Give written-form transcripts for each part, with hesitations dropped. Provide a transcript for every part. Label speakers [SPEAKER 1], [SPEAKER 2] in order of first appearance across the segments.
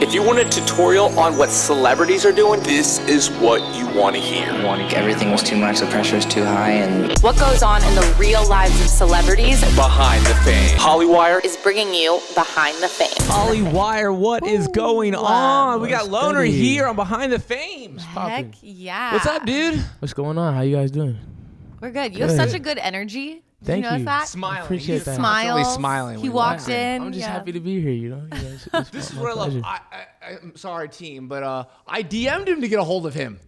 [SPEAKER 1] If you want a tutorial on what celebrities are doing, this is what you want to hear.
[SPEAKER 2] Everything was too much, the pressure was too high, and
[SPEAKER 3] what goes on in the real lives of celebrities
[SPEAKER 1] behind the fame. Hollywire
[SPEAKER 3] is bringing you behind the fame.
[SPEAKER 4] Hollywire, what is going on? We got Loner here on Behind the Fame.
[SPEAKER 3] Heck yeah.
[SPEAKER 4] What's up, dude?
[SPEAKER 5] What's going on? How you guys doing?
[SPEAKER 3] We're good. You have such a good energy.
[SPEAKER 5] Thank
[SPEAKER 3] you. Notice that?
[SPEAKER 4] Smiling.
[SPEAKER 5] Appreciate
[SPEAKER 4] He's
[SPEAKER 5] that.
[SPEAKER 4] constantly smiling.
[SPEAKER 3] He walked in.
[SPEAKER 5] I'm just happy to be here, you know? It's
[SPEAKER 4] This is what I love. I'm sorry, team, but I DM'd him to get a hold of him.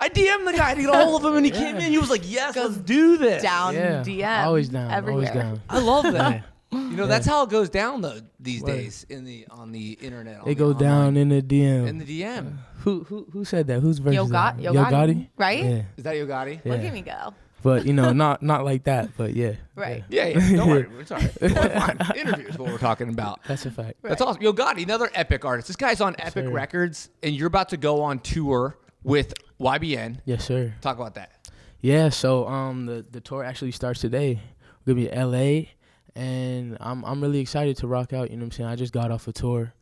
[SPEAKER 4] I DM'd the guy to get a hold of him, and he came in. He was like, yes, let's do this.
[SPEAKER 3] Down DM.
[SPEAKER 5] Always down.
[SPEAKER 3] Everywhere.
[SPEAKER 5] Always down.
[SPEAKER 4] I love that. You know, that's how it goes down though these days on the internet.
[SPEAKER 5] It goes down in the DM.
[SPEAKER 4] In the DM.
[SPEAKER 5] Who said that? Whose verse is that?
[SPEAKER 3] Yo Gotti. Right?
[SPEAKER 5] Yeah.
[SPEAKER 4] Is that Yo Gotti?
[SPEAKER 5] Yeah.
[SPEAKER 3] Look at me go.
[SPEAKER 5] But, you know, not like that, but yeah.
[SPEAKER 3] Right.
[SPEAKER 4] Yeah. Don't worry. It's all right. Fine. Interview is what we're talking about.
[SPEAKER 5] That's a fact.
[SPEAKER 4] That's awesome. Yo Gotti, another epic artist. This guy's on Epic Records, and you're about to go on tour with YBN.
[SPEAKER 5] Yes, sir.
[SPEAKER 4] Talk about that.
[SPEAKER 5] Yeah, so the tour actually starts today. We're going to be in LA, and I'm really excited to rock out, you know what I'm saying? I just got off a tour,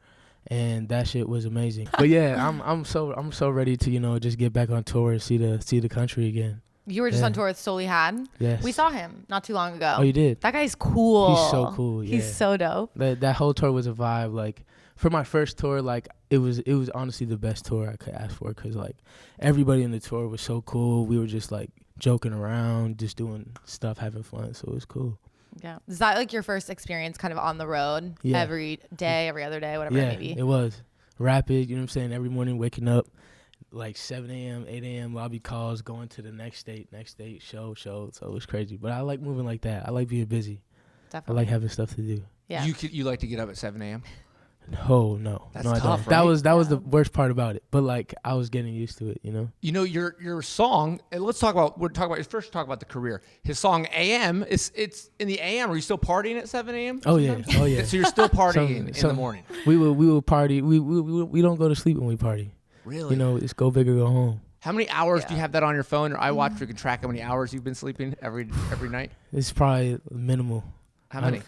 [SPEAKER 5] and that shit was amazing. But yeah, I'm so ready to, you know, just get back on tour and see the country again.
[SPEAKER 3] You were just on tour with Solely Had.
[SPEAKER 5] Yes.
[SPEAKER 3] We saw him not too long ago.
[SPEAKER 5] Oh, you did?
[SPEAKER 3] That guy's cool.
[SPEAKER 5] He's so cool. Yeah.
[SPEAKER 3] He's so dope.
[SPEAKER 5] That whole tour was a vibe. Like, for my first tour, like, it was honestly the best tour I could ask for, because like everybody in the tour was so cool. We were just like joking around, just doing stuff, having fun. So it was cool.
[SPEAKER 3] Yeah. Is that like your first experience kind of on the road every day, every other day, whatever it may be?
[SPEAKER 5] Yeah, it was. Rapid, you know what I'm saying? Every morning waking up like 7 a.m., 8 a.m., lobby calls, going to the next date, show. So it was crazy. But I like moving like that. I like being busy.
[SPEAKER 3] Definitely.
[SPEAKER 5] I like having stuff to do.
[SPEAKER 3] Yeah.
[SPEAKER 4] You like to get up at 7 a.m.?
[SPEAKER 5] Oh, no.
[SPEAKER 4] That's
[SPEAKER 5] no, I
[SPEAKER 4] tough,
[SPEAKER 5] don't.
[SPEAKER 4] right?
[SPEAKER 5] That was the worst part about it. But like I was getting used to it, you know?
[SPEAKER 4] You know, your song, and let's talk about the career. His song AM, it's in the AM. Are you still partying at 7 a.m.?
[SPEAKER 5] Oh yeah.
[SPEAKER 4] So you're still partying in the morning.
[SPEAKER 5] We will party. We don't go to sleep when we party.
[SPEAKER 4] Really?
[SPEAKER 5] You know, it's go big or go home.
[SPEAKER 4] How many hours do you have that on your phone or iWatch where you can track how many hours you've been sleeping every night?
[SPEAKER 5] It's probably minimal.
[SPEAKER 4] How many?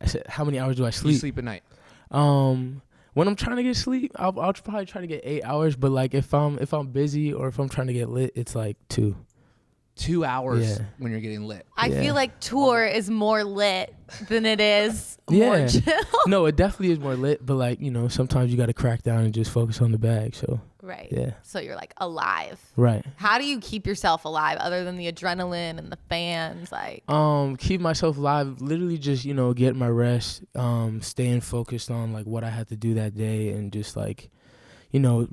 [SPEAKER 5] I said, how many hours do I sleep?
[SPEAKER 4] You sleep at night?
[SPEAKER 5] When I'm trying to get sleep, I'll probably try to get 8 hours. But like if I'm busy or if I'm trying to get lit, it's like 2.
[SPEAKER 4] 2 hours when you're getting lit.
[SPEAKER 3] I feel like tour is more lit than it is more chill.
[SPEAKER 5] No, it definitely is more lit. But like, you know, sometimes you got to crack down and just focus on the bag. So
[SPEAKER 3] right.
[SPEAKER 5] Yeah.
[SPEAKER 3] So you're like alive.
[SPEAKER 5] Right.
[SPEAKER 3] How do you keep yourself alive other than the adrenaline and the fans? Like
[SPEAKER 5] keep myself alive, literally just, you know, getting my rest, staying focused on like what I had to do that day, and just like, you know,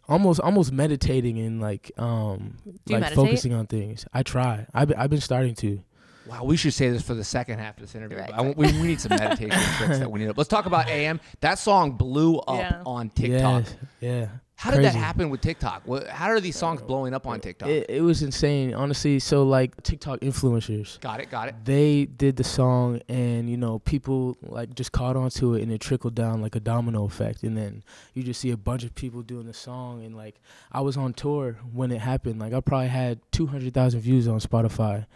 [SPEAKER 5] almost meditating and like focusing on things. I try. I've been starting to.
[SPEAKER 4] Wow, we should say this for the second half of this interview.
[SPEAKER 3] Right.
[SPEAKER 4] We need some meditation tricks that we need. Let's talk about AM. That song blew up on TikTok.
[SPEAKER 5] Yes, yeah.
[SPEAKER 4] How did that happen with TikTok? How are these songs blowing up on TikTok?
[SPEAKER 5] It was insane, honestly. So like TikTok influencers.
[SPEAKER 4] Got it.
[SPEAKER 5] They did the song, and you know, people like just caught on to it, and it trickled down like a domino effect. And then you just see a bunch of people doing the song, and like I was on tour when it happened. Like I probably had 200,000 views on Spotify.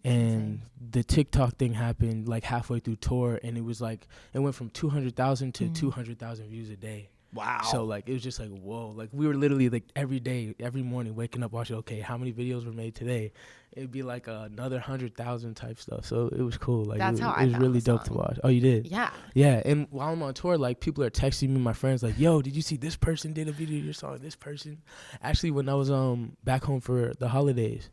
[SPEAKER 5] And the TikTok thing happened like halfway through tour, and it was like it went from 200,000 to 200,000 views a day.
[SPEAKER 4] Wow.
[SPEAKER 5] So like it was just like whoa, like we were literally like every day, every morning waking up watching, okay, how many videos were made today? It'd be like another 100,000 type stuff. So it was cool. Like
[SPEAKER 3] that's
[SPEAKER 5] it
[SPEAKER 3] how I
[SPEAKER 5] was
[SPEAKER 3] found
[SPEAKER 5] really
[SPEAKER 3] the
[SPEAKER 5] dope to
[SPEAKER 3] song.
[SPEAKER 5] watch. Oh, you did?
[SPEAKER 3] Yeah.
[SPEAKER 5] Yeah. And while I'm on tour, like people are texting me, my friends, like, yo, did you see this person did a video of your song? This person. Actually, when I was back home for the holidays,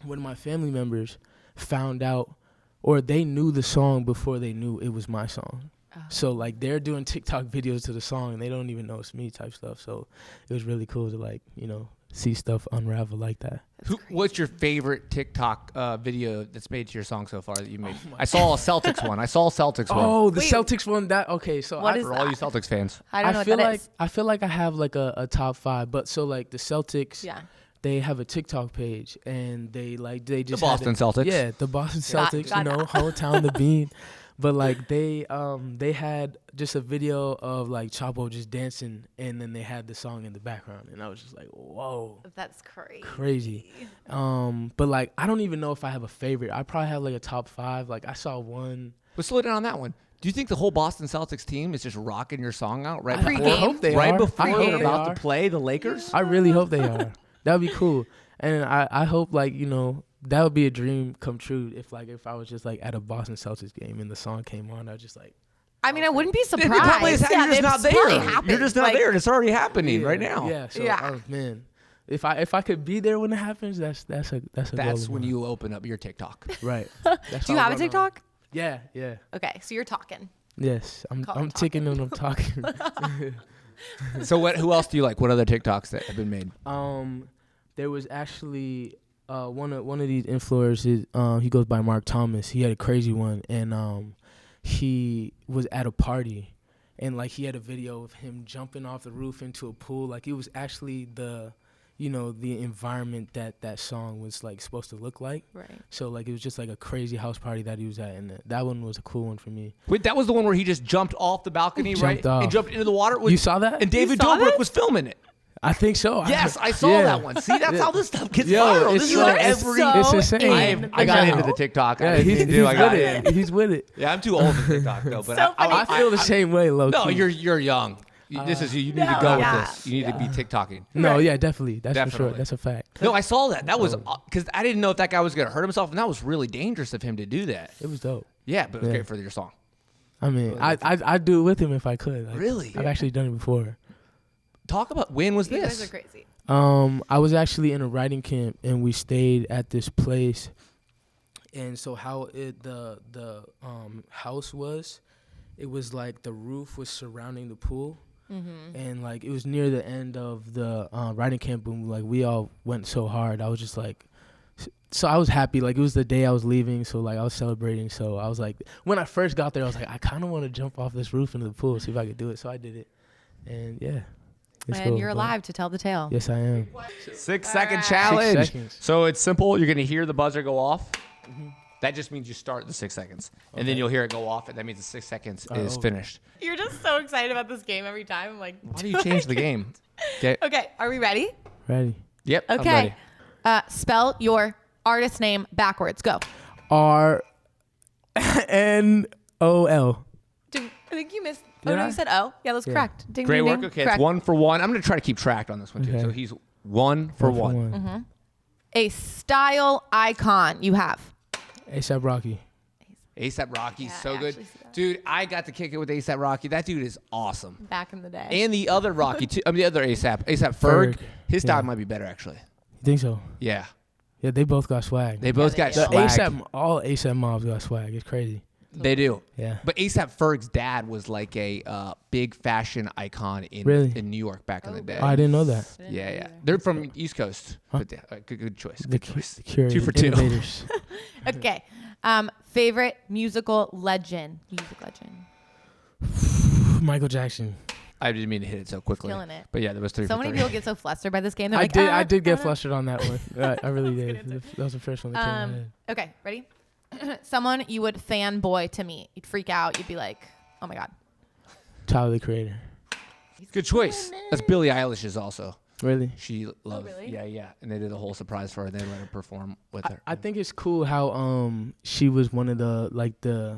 [SPEAKER 5] one of my family members found out, or they knew the song before they knew it was my song. So like they're doing TikTok videos to the song and they don't even know it's me type stuff. So it was really cool to like, you know, see stuff unravel like that.
[SPEAKER 4] What's your favorite TikTok video that's made to your song so far that you made? I saw a Celtics one.
[SPEAKER 5] Oh, the Celtics one. So
[SPEAKER 3] what is
[SPEAKER 4] for all you Celtics fans.
[SPEAKER 3] I don't know what that is.
[SPEAKER 5] I feel like I have like a top 5, but so like the Celtics.
[SPEAKER 3] Yeah.
[SPEAKER 5] They have a TikTok page, and they just
[SPEAKER 4] the Boston Celtics.
[SPEAKER 5] Yeah, the Boston Celtics. You know, hometown the bean. But like they had just a video of like Chapo just dancing, and then they had the song in the background, and I was just like, whoa,
[SPEAKER 3] that's crazy.
[SPEAKER 5] Crazy. But like I don't even know if I have a favorite. I probably have like a top 5. Like I saw one.
[SPEAKER 4] But slow down on that one. Do you think the whole Boston Celtics team is just rocking your song out right
[SPEAKER 5] I
[SPEAKER 4] before,
[SPEAKER 5] hope they
[SPEAKER 4] right
[SPEAKER 5] are.
[SPEAKER 4] before
[SPEAKER 5] I hope
[SPEAKER 4] they're
[SPEAKER 5] they
[SPEAKER 4] about
[SPEAKER 5] are.
[SPEAKER 4] to play the Lakers?
[SPEAKER 5] I really hope they are. That would be cool. And I hope, like, that would be a dream come true if I was just, like, at a Boston Celtics game and the song came on. I was just, like.
[SPEAKER 3] I mean, I wouldn't be surprised.
[SPEAKER 4] It probably is, you're just not there.
[SPEAKER 3] Happened.
[SPEAKER 4] You're just not there. It's already happening right now.
[SPEAKER 5] Yeah. So,
[SPEAKER 3] Yeah.
[SPEAKER 5] oh, man. If I could be there when it happens, that's a goal
[SPEAKER 4] That's
[SPEAKER 5] of
[SPEAKER 4] when
[SPEAKER 5] mine.
[SPEAKER 4] you open up your TikTok.
[SPEAKER 5] Right. That's
[SPEAKER 3] Do you
[SPEAKER 5] all
[SPEAKER 3] have a
[SPEAKER 5] going on.
[SPEAKER 3] TikTok?
[SPEAKER 5] Yeah.
[SPEAKER 3] Okay, so you're talking.
[SPEAKER 5] Yes.
[SPEAKER 3] Call
[SPEAKER 5] I'm
[SPEAKER 3] it
[SPEAKER 5] ticking and I'm talking.
[SPEAKER 4] So who else do you like? What other TikToks that have been made?
[SPEAKER 5] There was actually one of these influencers. He goes by Mark Thomas. He had a crazy one, and he was at a party, and like he had a video of him jumping off the roof into a pool. Like it was actually the environment that song was like supposed to look like.
[SPEAKER 3] Right.
[SPEAKER 5] So like it was just like a crazy house party that he was at, and that one was a cool one for me.
[SPEAKER 4] Wait, that was the one where he just jumped off the balcony,
[SPEAKER 5] Jumped
[SPEAKER 4] right?
[SPEAKER 5] off.
[SPEAKER 4] And jumped into the water?
[SPEAKER 5] You saw that?
[SPEAKER 4] And David
[SPEAKER 3] saw
[SPEAKER 4] Dobrik
[SPEAKER 3] that?
[SPEAKER 4] was filming it.
[SPEAKER 5] I think so.
[SPEAKER 4] Yes, I saw
[SPEAKER 5] Yeah.
[SPEAKER 4] that one. See, that's how this stuff gets
[SPEAKER 5] Yo,
[SPEAKER 4] viral.
[SPEAKER 5] it's
[SPEAKER 4] This is
[SPEAKER 5] so-
[SPEAKER 4] like
[SPEAKER 5] it's
[SPEAKER 4] every...
[SPEAKER 3] so
[SPEAKER 5] It's insane.
[SPEAKER 4] I got
[SPEAKER 3] now.
[SPEAKER 4] into the TikTok.
[SPEAKER 5] Yeah,
[SPEAKER 4] I
[SPEAKER 5] he's
[SPEAKER 4] didn't do. I
[SPEAKER 5] with
[SPEAKER 4] got
[SPEAKER 5] it.
[SPEAKER 4] in.
[SPEAKER 5] He's with it.
[SPEAKER 4] Yeah, I'm too old for TikTok though. But
[SPEAKER 3] So funny.
[SPEAKER 5] I feel the same way, low
[SPEAKER 4] No,
[SPEAKER 5] key.
[SPEAKER 4] you're young. This is you need to go
[SPEAKER 3] yeah.
[SPEAKER 4] with this. You need to be TikToking.
[SPEAKER 5] No, yeah, definitely. That's for
[SPEAKER 4] Definitely.
[SPEAKER 5] sure. That's a fact.
[SPEAKER 4] No, I saw that. That was because I didn't know if that guy was gonna hurt himself, and that was really dangerous of him to do that.
[SPEAKER 5] It was dope.
[SPEAKER 4] Yeah, but it was
[SPEAKER 5] Yeah.
[SPEAKER 4] great for your song.
[SPEAKER 5] I mean, I'd do it with him if I could. Like,
[SPEAKER 4] Really?
[SPEAKER 5] I've actually done it before.
[SPEAKER 4] Talk about when was
[SPEAKER 3] You guys
[SPEAKER 4] this?
[SPEAKER 3] are crazy.
[SPEAKER 5] I was actually in a writing camp, and we stayed at this place. And so how the house was, it was like the roof was surrounding the pool. And like it was near the end of the writing camp, and like we all went so hard. I was just like, so I was happy. Like it was the day I was leaving, so like I was celebrating. So I was like, when I first got there, I was like, I kind of want to jump off this roof into the pool, see if I could do it. So I did it, and yeah. It's
[SPEAKER 3] And
[SPEAKER 5] cool,
[SPEAKER 3] you're
[SPEAKER 5] but-
[SPEAKER 3] alive to tell the tale.
[SPEAKER 5] Yes, I am.
[SPEAKER 4] 6-second challenge.
[SPEAKER 5] 6 seconds.
[SPEAKER 4] So it's simple. You're gonna hear the buzzer go off. That just means you start the 6 seconds, and then you'll hear it go off, and that means the 6 seconds is
[SPEAKER 5] over.
[SPEAKER 4] finished.
[SPEAKER 3] You're just so excited about this game every time. I'm like,
[SPEAKER 4] Why do you change the game? Okay.
[SPEAKER 3] Okay, are we ready?
[SPEAKER 5] Ready?
[SPEAKER 4] Yep. I'm
[SPEAKER 3] Okay.
[SPEAKER 4] ready.
[SPEAKER 3] Spell your artist name backwards. Go.
[SPEAKER 5] RNOL.
[SPEAKER 3] I think you missed.
[SPEAKER 5] Did
[SPEAKER 3] no,
[SPEAKER 5] I?
[SPEAKER 3] you said O. Yeah, that's correct. Ding,
[SPEAKER 4] Great
[SPEAKER 3] ding,
[SPEAKER 4] work.
[SPEAKER 3] ding.
[SPEAKER 4] Okay,
[SPEAKER 3] Correct.
[SPEAKER 4] it's 1 for 1. I'm gonna try to keep track on this one too.
[SPEAKER 5] Okay.
[SPEAKER 4] So he's 1 for 1.
[SPEAKER 3] Mm-hmm. A style icon you have.
[SPEAKER 5] ASAP Rocky.
[SPEAKER 4] A$AP Rocky's
[SPEAKER 3] Yeah,
[SPEAKER 4] so
[SPEAKER 3] I
[SPEAKER 4] good,
[SPEAKER 3] actually see that.
[SPEAKER 4] dude. I got to kick it with A$AP Rocky. That dude is awesome.
[SPEAKER 3] Back in the day.
[SPEAKER 4] And the other Rocky too. I mean, the other A$AP Ferg.
[SPEAKER 5] Ferg,
[SPEAKER 4] His style
[SPEAKER 5] yeah.
[SPEAKER 4] might be better actually.
[SPEAKER 5] You think so?
[SPEAKER 4] Yeah,
[SPEAKER 5] Yeah, they both got swag.
[SPEAKER 4] they both got
[SPEAKER 3] do.
[SPEAKER 5] The
[SPEAKER 4] swag.
[SPEAKER 5] ASAP, all ASAP mobs got swag. It's crazy.
[SPEAKER 4] They do.
[SPEAKER 5] Yeah.
[SPEAKER 4] But A$AP Ferg's dad was like a big fashion icon in
[SPEAKER 5] Really?
[SPEAKER 4] in New York back in the day.
[SPEAKER 5] Oh, I didn't know that.
[SPEAKER 4] Yeah, yeah. They're from East Coast. But yeah, good choice.
[SPEAKER 5] The,
[SPEAKER 4] Good choice.
[SPEAKER 5] curator,
[SPEAKER 4] 2 for 2.
[SPEAKER 5] innovators.
[SPEAKER 3] Okay. Favorite musical legend. Music legend.
[SPEAKER 5] Michael Jackson.
[SPEAKER 4] I didn't mean to hit it so quickly.
[SPEAKER 3] Killing it.
[SPEAKER 4] But yeah, there was 3
[SPEAKER 3] So
[SPEAKER 4] for
[SPEAKER 3] many
[SPEAKER 4] 3.
[SPEAKER 3] people get so flustered by this game. They're
[SPEAKER 5] I
[SPEAKER 3] like,
[SPEAKER 5] did get
[SPEAKER 3] ah.
[SPEAKER 5] flustered on that one. I really did. That was the first one that came to my head.
[SPEAKER 3] Okay, ready? Someone you would fanboy to meet. You'd freak out. You'd be like, oh my God.
[SPEAKER 5] Tyler, the Creator.
[SPEAKER 4] Good choice. That's Billie Eilish's also.
[SPEAKER 5] Really?
[SPEAKER 4] She loves.
[SPEAKER 3] really?
[SPEAKER 4] Yeah. And they did a whole surprise for her. They let her perform with her.
[SPEAKER 5] I think it's cool how she was one of the like the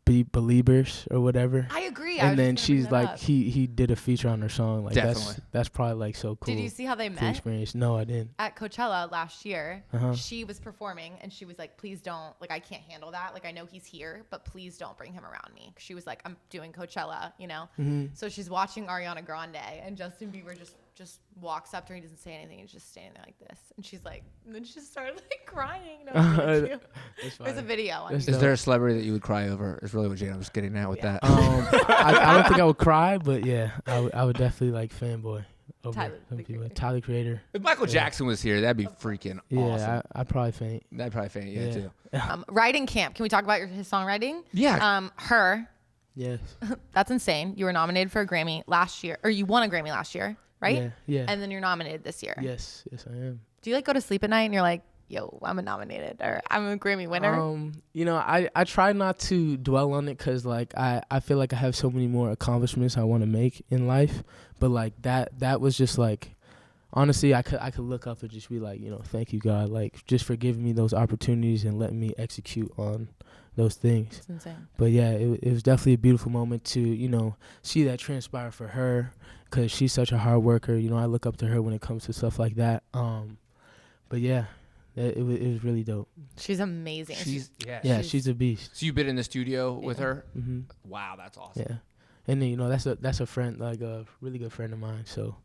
[SPEAKER 5] be believers or whatever.
[SPEAKER 3] I agree. I was
[SPEAKER 5] And then
[SPEAKER 3] just gonna
[SPEAKER 5] she's
[SPEAKER 3] bring that
[SPEAKER 5] like
[SPEAKER 3] up.
[SPEAKER 5] he did a feature on her song. Like
[SPEAKER 4] Definitely.
[SPEAKER 5] that's probably like so cool.
[SPEAKER 3] Did you see how they
[SPEAKER 5] to
[SPEAKER 3] met?
[SPEAKER 5] experience? No, I didn't.
[SPEAKER 3] At Coachella last year,
[SPEAKER 5] Uh-huh.
[SPEAKER 3] she was performing and she was like, please don't, like, I can't handle that. Like, I know he's here, but please don't bring him around me. She was like, I'm doing Coachella, you know?
[SPEAKER 5] Mm-hmm.
[SPEAKER 3] So she's watching Ariana Grande and Justin Bieber just walks up to her. He doesn't say anything. He's just standing there like this. And she's like, and then she just started like crying. And I was really cute. There's a video on
[SPEAKER 5] That's
[SPEAKER 3] YouTube.
[SPEAKER 4] Is there a celebrity that you would cry over? Is really what Jana was getting at with that.
[SPEAKER 5] I don't think I would cry, but yeah, I would definitely like fanboy over
[SPEAKER 3] Tyler,
[SPEAKER 5] some
[SPEAKER 3] the
[SPEAKER 5] people.
[SPEAKER 3] Creator.
[SPEAKER 5] Tyler, Creator.
[SPEAKER 4] If Michael Jackson was here, that'd be freaking
[SPEAKER 5] Yeah,
[SPEAKER 4] awesome.
[SPEAKER 5] I'd probably faint.
[SPEAKER 4] That'd probably faint. Yeah, too.
[SPEAKER 3] Writing camp. Can we talk about his songwriting?
[SPEAKER 4] Yeah.
[SPEAKER 3] Her.
[SPEAKER 5] Yes.
[SPEAKER 3] That's insane. You were nominated for a Grammy last year, or you won a Grammy last year, right?
[SPEAKER 5] Yeah. Yeah.
[SPEAKER 3] And then you're nominated this year.
[SPEAKER 5] Yes, I am.
[SPEAKER 3] Do you like go to sleep at night and you're like, yo, I'm a nominated or I'm a Grammy winner?
[SPEAKER 5] You know, I try not to dwell on it because like I feel like I have so many more accomplishments I want to make in life, but like that was just like honestly, I could look up and just be like, thank you, God, like just for giving me those opportunities and letting me execute on those things.
[SPEAKER 3] It's insane.
[SPEAKER 5] But yeah, it was definitely a beautiful moment to, see that transpire for her, because she's such a hard worker. I look up to her when it comes to stuff like that. But yeah, it was really dope.
[SPEAKER 3] She's amazing.
[SPEAKER 5] She's a beast.
[SPEAKER 4] So you've been in the studio with her?
[SPEAKER 5] Mm-hmm.
[SPEAKER 4] Wow, that's awesome.
[SPEAKER 5] Yeah. And then, that's a friend, like a really good friend of mine. So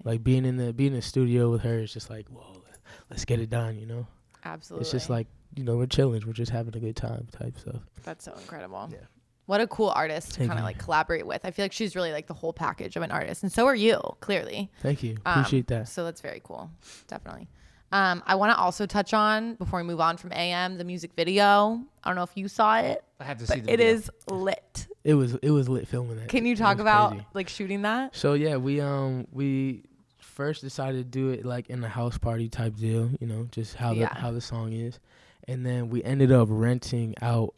[SPEAKER 5] like being in the studio with her is just like, whoa, let's get it done,
[SPEAKER 3] Absolutely.
[SPEAKER 5] It's just like, we're chilling, we're just having a good time type stuff.
[SPEAKER 3] That's so incredible.
[SPEAKER 5] Yeah.
[SPEAKER 3] What a cool artist to kind of like collaborate with. I feel like she's really like the whole package of an artist, and so are you, clearly.
[SPEAKER 5] Thank you. Appreciate that.
[SPEAKER 3] So that's very cool. Definitely. I want to also touch on, before we move on from AM, the music video. I don't know if you saw it.
[SPEAKER 4] I have to see the
[SPEAKER 3] It
[SPEAKER 4] video.
[SPEAKER 3] is lit.
[SPEAKER 5] It was lit filming that.
[SPEAKER 3] Can you talk about
[SPEAKER 5] crazy.
[SPEAKER 3] like shooting that?
[SPEAKER 5] So yeah, we first decided to do it like in a house party type deal, just how the song is, and then we ended up renting out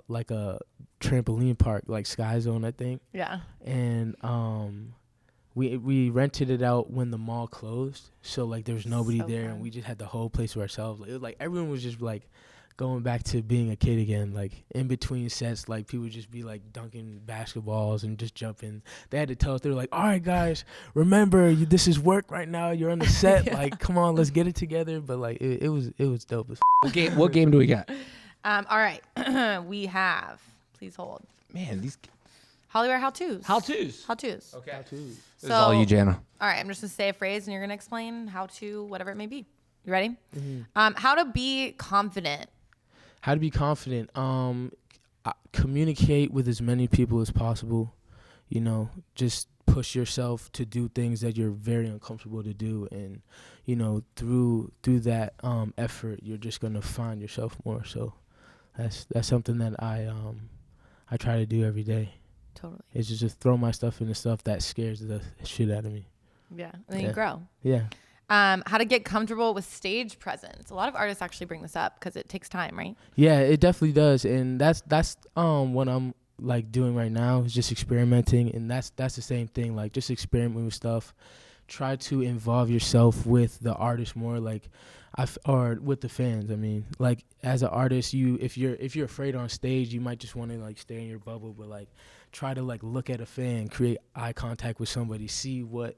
[SPEAKER 5] like a trampoline park, like Sky Zone, I think.
[SPEAKER 3] Yeah.
[SPEAKER 5] And we rented it out when the mall closed, so like there was nobody there,
[SPEAKER 3] fun.
[SPEAKER 5] and we just had the whole place to ourselves. It was like everyone was just like going back to being a kid again. Like in between sets, like people would just be like dunking basketballs and just jumping. They had to tell us, they were like, all right guys, remember this is work right now, you're on the set. Like come on, let's get it together. But like it was dope as
[SPEAKER 4] What game do we got?
[SPEAKER 3] All right. We have, please hold,
[SPEAKER 4] Man, these
[SPEAKER 3] Hollywire how-tos.
[SPEAKER 4] how-tos.
[SPEAKER 3] Okay.
[SPEAKER 4] This
[SPEAKER 3] So,
[SPEAKER 4] is all you, Jana.
[SPEAKER 3] All right, I'm just going to say a phrase and you're going to explain how to, whatever it may be. You ready?
[SPEAKER 5] Mm-hmm.
[SPEAKER 3] How to be confident.
[SPEAKER 5] How to be confident. Communicate with as many people as possible. Just push yourself to do things that you're very uncomfortable to do, and through that effort, you're just gonna find yourself more. So that's something that I try to do every day.
[SPEAKER 3] Totally.
[SPEAKER 5] It's just throw my stuff into stuff that scares the shit out of me.
[SPEAKER 3] Yeah. And then you grow.
[SPEAKER 5] Yeah.
[SPEAKER 3] How to get comfortable with stage presence. A lot of artists actually bring this up because it takes time, right?
[SPEAKER 5] Yeah, it definitely does, and that's what I'm like doing right now, is just experimenting, and that's the same thing. Like just experiment with stuff. Try to involve yourself with the artist more, like or with the fans. I mean, like as an artist, if you're afraid on stage, you might just want to like stay in your bubble, but like try to like look at a fan, create eye contact with somebody, see what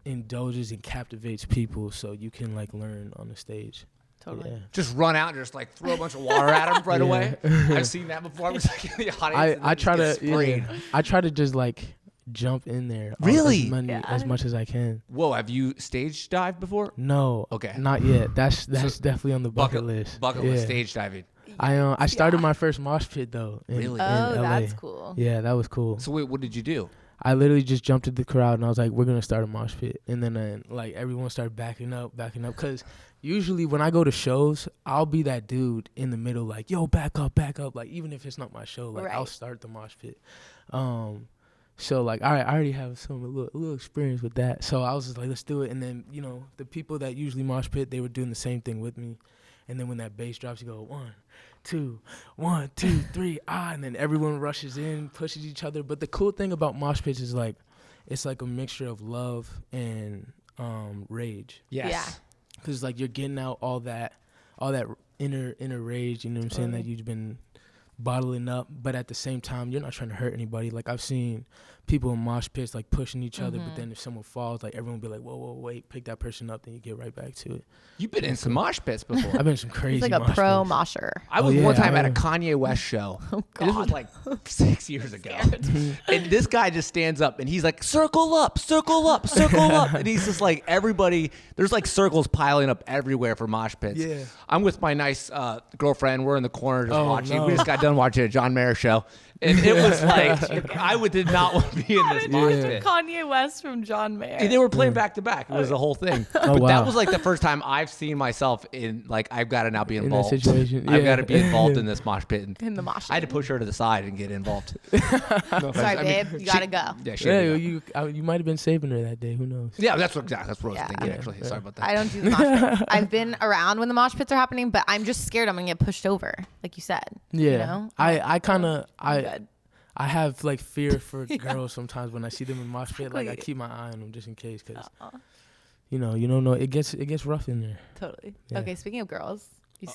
[SPEAKER 5] indulges and captivates people, so you can like learn on the stage.
[SPEAKER 3] Totally.
[SPEAKER 5] Yeah.
[SPEAKER 4] Just run out and just like throw a bunch of water at them right away. I've seen that before. I was like in the audience.
[SPEAKER 5] I try to just like jump in there.
[SPEAKER 4] Really?
[SPEAKER 5] As much as I can.
[SPEAKER 4] Whoa, have you stage dived before?
[SPEAKER 5] No.
[SPEAKER 4] Okay.
[SPEAKER 5] Not yet. That's definitely on the bucket list.
[SPEAKER 4] Bucket list stage diving.
[SPEAKER 5] I started my first mosh pit though.
[SPEAKER 4] Really?
[SPEAKER 5] In
[SPEAKER 3] Oh,
[SPEAKER 5] LA.
[SPEAKER 3] that's cool.
[SPEAKER 5] Yeah, that was cool.
[SPEAKER 4] So wait, what did you do?
[SPEAKER 5] I literally just jumped at the crowd and I was like, we're gonna start a mosh pit, and then like everyone started backing up, because usually when I go to shows, I'll be that dude in the middle, like, yo, back up, like even if it's not my show, like I'll start the mosh pit. So like, all right, I already have a little experience with that, so I was just like, let's do it. And then the people that usually mosh pit, they were doing the same thing with me, and then when that bass drops, you go 1, 2, 1, 2, 3, and then everyone rushes in, pushes each other. But the cool thing about mosh pits is like, it's like a mixture of love and rage.
[SPEAKER 4] Yes.
[SPEAKER 3] Yeah.
[SPEAKER 5] Because like you're getting out all that inner rage, you know what I'm saying, that you've been bottling up, but at the same time you're not trying to hurt anybody. Like I've seen people in mosh pits like pushing each other, but then if someone falls, like everyone will be like, whoa, wait, pick that person up, then you get right back to it.
[SPEAKER 4] You've been in some mosh pits before.
[SPEAKER 5] I've been in some crazy
[SPEAKER 3] He's like a
[SPEAKER 5] mosh
[SPEAKER 3] pro
[SPEAKER 5] pits.
[SPEAKER 3] mosher.
[SPEAKER 4] I was one time
[SPEAKER 5] I
[SPEAKER 4] at a
[SPEAKER 5] am.
[SPEAKER 4] Kanye West show.
[SPEAKER 3] Oh,
[SPEAKER 4] And this was
[SPEAKER 3] God.
[SPEAKER 4] like 6 years ago. And this guy just stands up and he's like, circle up. And he's just like, everybody, there's like circles piling up everywhere for mosh pits.
[SPEAKER 5] Yeah.
[SPEAKER 4] I'm with my nice girlfriend. We're in the corner just watching.
[SPEAKER 5] no.
[SPEAKER 4] We just got done watching a John Mayer show. And it was like, I did not want to be in this mosh pit.
[SPEAKER 3] Kanye West from John Mayer.
[SPEAKER 4] And they were playing back to back. It was a whole thing. But
[SPEAKER 5] wow.
[SPEAKER 4] that was like the first time I've seen myself in like, I've got to now be
[SPEAKER 5] that
[SPEAKER 4] involved.
[SPEAKER 5] situation.
[SPEAKER 4] I've
[SPEAKER 5] Yeah.
[SPEAKER 4] got to be involved in this mosh pit.
[SPEAKER 3] In the mosh
[SPEAKER 4] I had to
[SPEAKER 3] pit.
[SPEAKER 4] push her to the side and get involved.
[SPEAKER 3] Sorry, babe. You gotta go.
[SPEAKER 4] Yeah,
[SPEAKER 5] Yeah, you might have been saving her that day. Who knows?
[SPEAKER 4] yeah, that's what I was
[SPEAKER 3] Yeah.
[SPEAKER 4] thinking actually. Sorry about that.
[SPEAKER 3] I don't do the mosh pits. I've been around when the mosh pits are happening, but I'm just scared I'm gonna get pushed over, like you said.
[SPEAKER 5] Yeah.
[SPEAKER 3] You know?
[SPEAKER 5] I I have like fear for girls sometimes when I see them in mosh pit. Like I keep my eye on them just in case, cause you don't know. It gets rough in there.
[SPEAKER 3] Totally.
[SPEAKER 5] Yeah.
[SPEAKER 3] Okay, speaking of girls,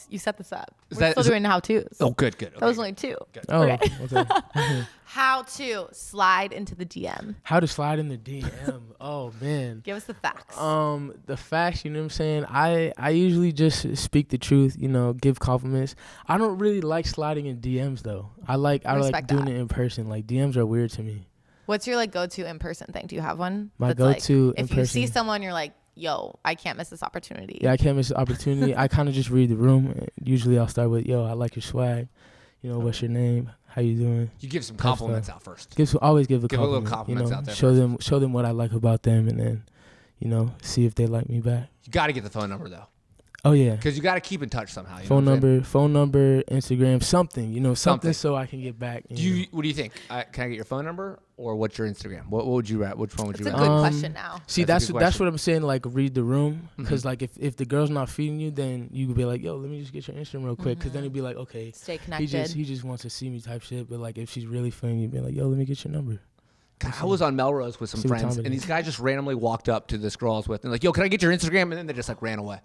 [SPEAKER 3] you set this up.
[SPEAKER 4] Is
[SPEAKER 3] We're
[SPEAKER 4] that-
[SPEAKER 3] still
[SPEAKER 4] is it-
[SPEAKER 3] doing how-tos.
[SPEAKER 4] Oh, good. Okay.
[SPEAKER 3] That was only 2.
[SPEAKER 4] Good.
[SPEAKER 5] Oh,
[SPEAKER 3] Okay.
[SPEAKER 5] okay.
[SPEAKER 3] How to slide into the DM.
[SPEAKER 5] How to slide in the DM? Oh man.
[SPEAKER 3] Give us the facts.
[SPEAKER 5] The facts, you know what I'm saying? I usually just speak the truth, give compliments. I don't really like sliding in DMs though. I like
[SPEAKER 3] Respect
[SPEAKER 5] doing
[SPEAKER 3] that.
[SPEAKER 5] it in person. Like DMs are weird to me.
[SPEAKER 3] What's your like go-to in-person thing? Do you have one?
[SPEAKER 5] My
[SPEAKER 3] that's,
[SPEAKER 5] go-to
[SPEAKER 3] like, if you see someone, you're like, yo, I can't miss this opportunity.
[SPEAKER 5] Yeah, I can't miss the opportunity. I kind of just read the room. Usually I'll start with, yo, I like your swag. What's your name? How you doing?
[SPEAKER 4] You give some compliments out first.
[SPEAKER 5] Always give a
[SPEAKER 4] Give a little
[SPEAKER 5] compliment.
[SPEAKER 4] compliments out there
[SPEAKER 5] Show them what I like about them, and then, see if they like me back.
[SPEAKER 4] You got to get the phone number though,
[SPEAKER 5] Oh yeah.
[SPEAKER 4] because you got to keep in touch somehow. You
[SPEAKER 5] Phone
[SPEAKER 4] know what I'm
[SPEAKER 5] number, Instagram, something,
[SPEAKER 4] Something.
[SPEAKER 5] so I can get back.
[SPEAKER 4] saying? What do you think? Can I get your phone number or what's your Instagram? What would you write? Which one would
[SPEAKER 3] That's
[SPEAKER 4] you
[SPEAKER 3] a
[SPEAKER 4] write?
[SPEAKER 3] good question now.
[SPEAKER 5] See,
[SPEAKER 4] That's a good
[SPEAKER 5] that's
[SPEAKER 4] question.
[SPEAKER 5] what I'm saying. Like, read the room, because
[SPEAKER 4] Mm-hmm.
[SPEAKER 5] like if the girl's not feeding you, then you could be like, yo, let me just get your Instagram real quick, because then it'd be like, okay,
[SPEAKER 3] Stay
[SPEAKER 5] he
[SPEAKER 3] connected.
[SPEAKER 5] just wants to see me type shit. But like if she's really feeling you, be like, yo, let me get your number.
[SPEAKER 4] God, I was on Melrose with some
[SPEAKER 5] See what
[SPEAKER 4] friends,
[SPEAKER 5] time it
[SPEAKER 4] and
[SPEAKER 5] is.
[SPEAKER 4] these guys just randomly walked up to this girl I was with and like, yo, can I get your Instagram? And then they just like ran away.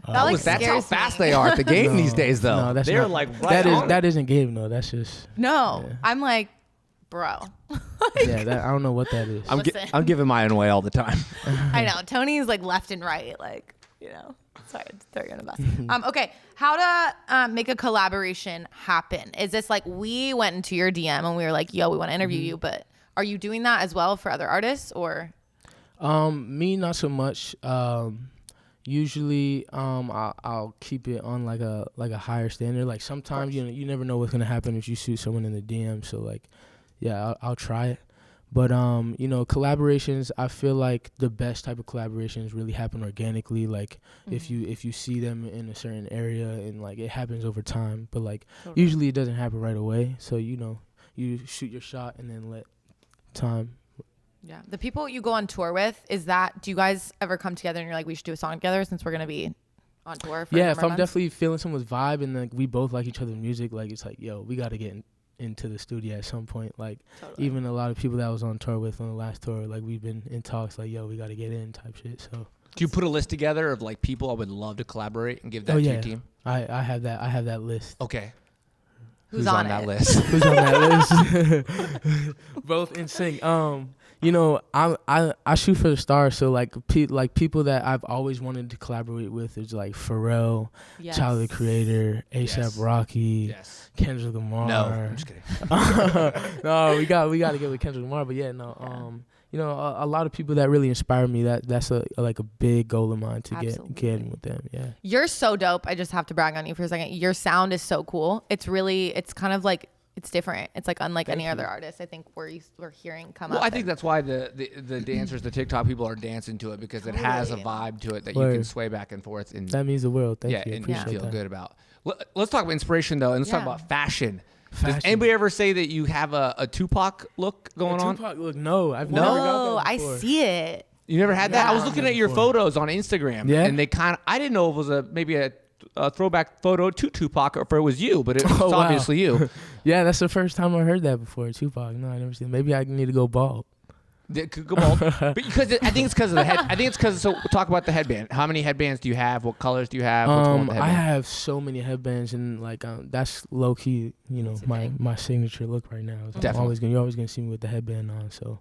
[SPEAKER 3] That like
[SPEAKER 4] That's how
[SPEAKER 3] scares
[SPEAKER 4] fast
[SPEAKER 3] me.
[SPEAKER 4] they are at the game
[SPEAKER 5] No,
[SPEAKER 4] these days, though.
[SPEAKER 5] no, that's
[SPEAKER 4] They're
[SPEAKER 5] not-
[SPEAKER 4] like right
[SPEAKER 5] that is
[SPEAKER 4] on it.
[SPEAKER 5] that isn't game though. That's just
[SPEAKER 3] No,
[SPEAKER 5] Yeah.
[SPEAKER 3] I'm like, bro.
[SPEAKER 5] yeah. I don't know what that is.
[SPEAKER 3] Listen.
[SPEAKER 4] I'm giving my own way all the time.
[SPEAKER 3] I know. Tony's like left and right, like, sorry to throw you on the bus. Okay. How to make a collaboration happen? Is this like we went into your DM and we were like, yo, we want to interview you, but are you doing that as well for other artists or?
[SPEAKER 5] Me not so much. Usually, I'll keep it on like a higher standard. Like sometimes you never know what's gonna happen if you shoot someone in the DM. So like, yeah, I'll try it. But collaborations, I feel like the best type of collaborations really happen organically. Like if you see them in a certain area and like it happens over time. But like usually it doesn't happen right away. So you shoot your shot and then let time.
[SPEAKER 3] Yeah. The people you go on tour with, do you guys ever come together and you're like, we should do a song together since we're going to be on tour for
[SPEAKER 5] Yeah,
[SPEAKER 3] a
[SPEAKER 5] if
[SPEAKER 3] number of
[SPEAKER 5] I'm
[SPEAKER 3] months?
[SPEAKER 5] definitely feeling someone's vibe and like we both like each other's music, like it's like, yo, we got to get into the studio at some point. Like even a lot of people that I was on tour with on the last tour, like we've been in talks like, yo, we got to get in type shit. So
[SPEAKER 4] Do you put a list together of like people I would love to collaborate and give that to your team?
[SPEAKER 5] I have that list.
[SPEAKER 4] Okay.
[SPEAKER 3] Who's on
[SPEAKER 4] that
[SPEAKER 3] it?
[SPEAKER 4] list?
[SPEAKER 5] Who's on that list? Both in sync. I shoot for the stars, so like people that I've always wanted to collaborate with is like Pharrell,
[SPEAKER 3] Yes.
[SPEAKER 5] Tyler the Creator, A$AP
[SPEAKER 4] Yes.
[SPEAKER 5] Rocky,
[SPEAKER 4] Yes.
[SPEAKER 5] Kendrick Lamar.
[SPEAKER 4] No, I'm just kidding.
[SPEAKER 5] No, we got to get with Kendrick Lamar, but yeah, no. A lot of people that really inspire me. That's a big goal of mine to get in with them. Yeah.
[SPEAKER 3] You're so dope. I just have to brag on you for a second. Your sound is so cool. It's kind of like, it's different. It's like unlike any other artist I think we're hearing come up.
[SPEAKER 4] Well, I think that's why the dancers, the TikTok people are dancing to it because it has a vibe to it that you can sway back and forth. And
[SPEAKER 5] That means the world. Thank you.
[SPEAKER 4] and you
[SPEAKER 5] Appreciate
[SPEAKER 4] feel
[SPEAKER 5] that.
[SPEAKER 4] good about. Let's talk about inspiration though, and let's talk about fashion. Does
[SPEAKER 5] Fashion.
[SPEAKER 4] anybody ever say that you have a Tupac look going on?
[SPEAKER 5] Tupac look, no, I've
[SPEAKER 3] no,
[SPEAKER 5] never got that
[SPEAKER 3] I
[SPEAKER 5] before.
[SPEAKER 3] see it.
[SPEAKER 4] You never had that?
[SPEAKER 3] Yeah.
[SPEAKER 4] I was looking at your photos on Instagram,
[SPEAKER 5] Yeah?
[SPEAKER 4] and I didn't know if it was maybe a throwback photo to Tupac or if it was you, but it was
[SPEAKER 5] Oh, wow.
[SPEAKER 4] obviously you.
[SPEAKER 5] Yeah, that's the first time I heard that before. Tupac. No, I never seen. Maybe I need to go bald.
[SPEAKER 4] It could go bald. But because I think it's because of the head. I think it's because. So we'll talk about the headband. How many headbands do you have? What colors do you have? What's going with the
[SPEAKER 5] I
[SPEAKER 4] headband?
[SPEAKER 5] have so many headbands, and like that's low key. My signature look right now.
[SPEAKER 4] Definitely.
[SPEAKER 5] You're always gonna see me with the headband on. So